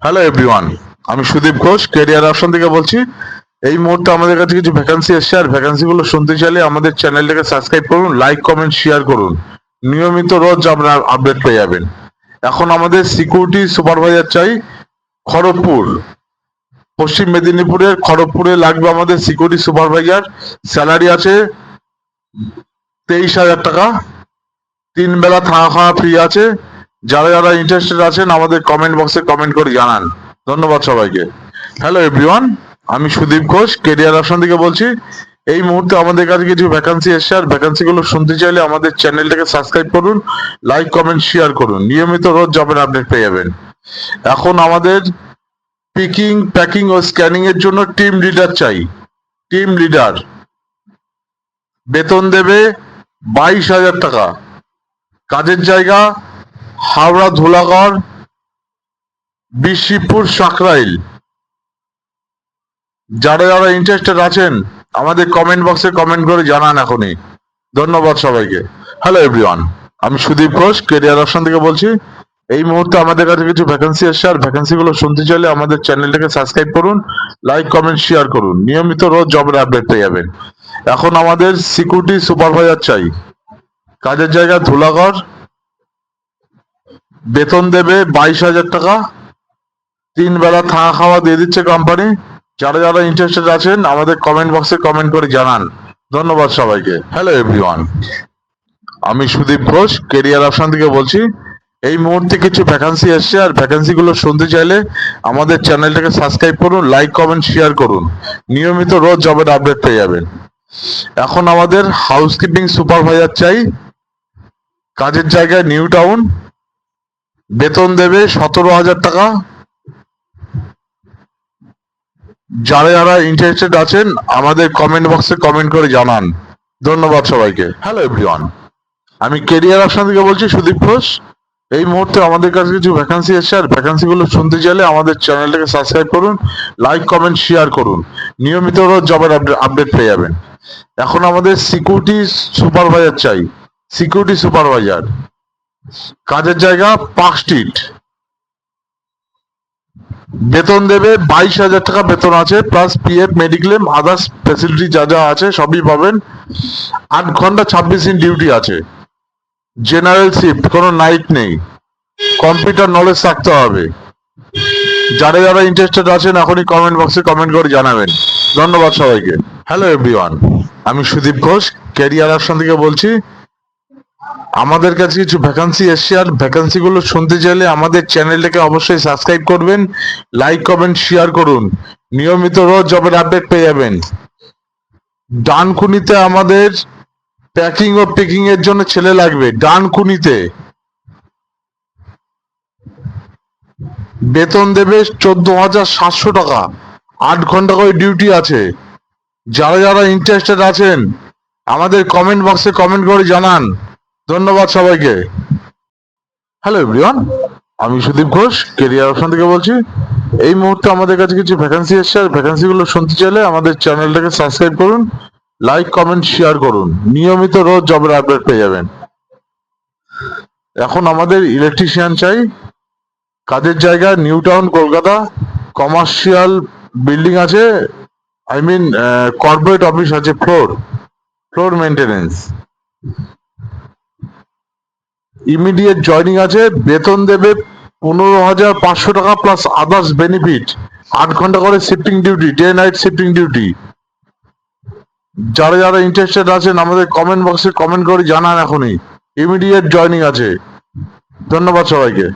Hello everyone, আমি Sudip Ghosh career option থেকে বলছি। এই মুহূর্তে আমাদের কাছে কিছু ভ্যাকান্সি এসছে, আর ভ্যাকান্সি গুলো শুনতে চাইলে আমাদের চ্যানেলটাকে সাবস্ক্রাইব করুন, লাইক কমেন্ট শেয়ার করুন। নিয়মিত রোজ আপনার আপডেট পেয়ে যাবেন। এখন আমাদের সিকিউরিটি সুপারভাইজার চাই খড়গপুর, পশ্চিম মেদিনীপুরের খড়গপুরে লাগবে আমাদের সিকিউরিটি সুপারভাইজার। স্যালারি আছে 23,000 টাকা, 3 বেলা থাকা খাওয়া ফ্রি আছে। যারা যারা ইন্টারেস্টেড আছেন আমাদের কমেন্ট বক্সে কমেন্ট করে জানান। ধন্যবাদ সবাইকে। হ্যালো এভরিওয়ান, আমি সুদীপ ঘোষ ক্যারিয়ার অপশন থেকে বলছি। এই মুহূর্তে আমাদের কাছে কিছু ভ্যাকান্সি এসছে, আর ভ্যাকান্সি গুলো শুনতে চাইলে আমাদের চ্যানেলটাকে সাবস্ক্রাইব করুন, লাইক কমেন্ট শেয়ার করুন। নিয়মিত রোজ জবের আপডেট পেয়ে যাবেন। এখন আমাদের পিকিং প্যাকিং ও স্ক্যানিং এর জন্য টিম লিডার চাই। টিম লিডার, বেতন দেবে 22,000 টাকা। কাজের জায়গা হাওড়া ধুলাগড়, বিশিপুর সাকরাইল। যারা যারা ইন্টারেস্টেড আছেন আমাদের কমেন্ট বক্সে কমেন্ট করে জানান এখনই। ধন্যবাদ সবাইকে। হ্যালো এভরিওয়ান, আমি সুদীপ ঘোষ ক্যারিয়ার অপশন থেকে বলছি। এই মুহূর্তে আমাদের কাছে কিছু ভ্যাকান্সি এসছে, আর ভ্যাকান্সি গুলো শুনতে চাইলে আমাদের চ্যানেলটাকে সাবস্ক্রাইব করুন, লাইক কমেন্ট শেয়ার করুন। নিয়মিত রোজ জবের আপডেট পেয়ে যাবেন। এখন আমাদের সিকিউরিটি সুপারভাইজার চাই। কাজের জায়গা ধুলাগড়, বেতন দেবে 22,000 টাকা, 3 বেলা থাকা খাওয়া দিয়ে দিচ্ছে কোম্পানি। যারা যারা ইন্টারেস্টেড আছেন আমাদের কমেন্ট বক্সে কমেন্ট করে জানান। ধন্যবাদ সবাইকে। হ্যালো এভরিওয়ান, আমি সুদীপ ঘোষ ক্যারিয়ার অপশন থেকে বলছি। এই মুহূর্তে কিছু ভ্যাকান্সি এসছে, আর ভ্যাকান্সি গুলো শুনতে চাইলে আমাদের চ্যানেলটাকে সাবস্ক্রাইব করুন, লাইক কমেন্ট শেয়ার করুন। নিয়মিত রোজ জবের আপডেট পেয়ে যাবেন। এখন আমাদের হাউসকিপিং সুপারভাইজার চাই। কাজের জায়গায় নিউ টাউন, বেতন দেবে 17,000 টাকা। যারা যারা ইন্টারেস্টেড আছেন আমাদের কমেন্ট বক্সে কমেন্ট করে জানান। ধন্যবাদ সবাইকে। হ্যালো এভরিওয়ান, আমি ক্যারিয়ার অপশন থেকে বলছি সুদীপ ঘোষ। এই মুহূর্তে আমাদের কাছে কিছু ভ্যাকান্সি এসছে, আর ভ্যাকান্সি গুলো শুনতে চাইলে আমাদের চ্যানেলটাকে সাবস্ক্রাইব করুন, লাইক কমেন্ট শেয়ার করুন। নিয়মিত রোজ জবের আপডেট পেয়ে যাবেন। এখন আমাদের সিকিউরিটি সুপারভাইজার চাই। সিকিউরিটি সুপারভাইজার, কাজের জায়গা পার্ক স্ট্রিট। বেতন দেবে 22,000 টাকা বেতন আছে, plus PF mediclaim others facility যা যা আছে সবই পাবেন। 8 ঘন্টা 26 দিন ডিউটি আছে। জেনারেল শিফট, কোনো নাইট নেই। কম্পিউটার নলেজ থাকতে হবে। যারা যারা ইন্টারেস্টেড আছেন এখনই কমেন্ট বক্সে কমেন্ট করে জানাবেন। ধন্যবাদ সবাইকে। হ্যালো এভরিওয়ান, আমি সুদীপ ঘোষ ক্যারিয়ার অপশন থেকে বলছি। আমাদের কাছে কিছু ভ্যাকান্সি এসছে, আর ভ্যাকান্সি গুলো শুনতে চাইলে আমাদের চ্যানেলটাকে অবশ্যই সাবস্ক্রাইব করবেন, লাইক কমেন্ট শেয়ার করুন। নিয়মিত রোজ জবের আপডেট পেয়ে যাবেন। ডানকুনিতে আমাদের প্যাকিং ও পিকিং এর জন্য ছেলে লাগবে। ডানকুনিতে বেতন দেবে 14,700 টাকা। 8 ঘন্টা করে ডিউটি আছে। যারা যারা ইন্টারেস্টেড আছেন আমাদের কমেন্ট বক্সে কমেন্ট করে জানান। ধন্যবাদ সবাইকে। হ্যালো এভরিওয়ান, আমি সুদীপ ঘোষ ক্যারিয়ার অপশন থেকে বলছি। এই মুহূর্তে আমাদের কাছে কিছু ভ্যাকান্সি এসছে, আর ভ্যাকান্সি গুলো শুনতে চাইলে আমাদের চ্যানেলটাকে সাবস্ক্রাইব করুন, লাইক কমেন্ট শেয়ার করুন। নিয়মিত রোজ জবের আপডেট পেয়ে যাবেন। এখন আমাদের ইলেকট্রিশিয়ান চাই। কাজের জায়গা new town Kolkata. Commercial building আছে, আই মিন কর্পোরেট অফিস আছে। Floor maintenance. ইমিডিয়েট জয়নিং আছে। বেতন দেবে 15,500 টাকা প্লাস আদার্স বেনিফিট। 8 ঘন্টা করে shifting duty, day night shifting duty. যারা যারা ইন্টারেস্টেড আছেন আমাদের কমেন্ট বক্সে কমেন্ট করে জানান এখনই। ইমিডিয়েট জয়নিং আছে। ধন্যবাদ সবাইকে।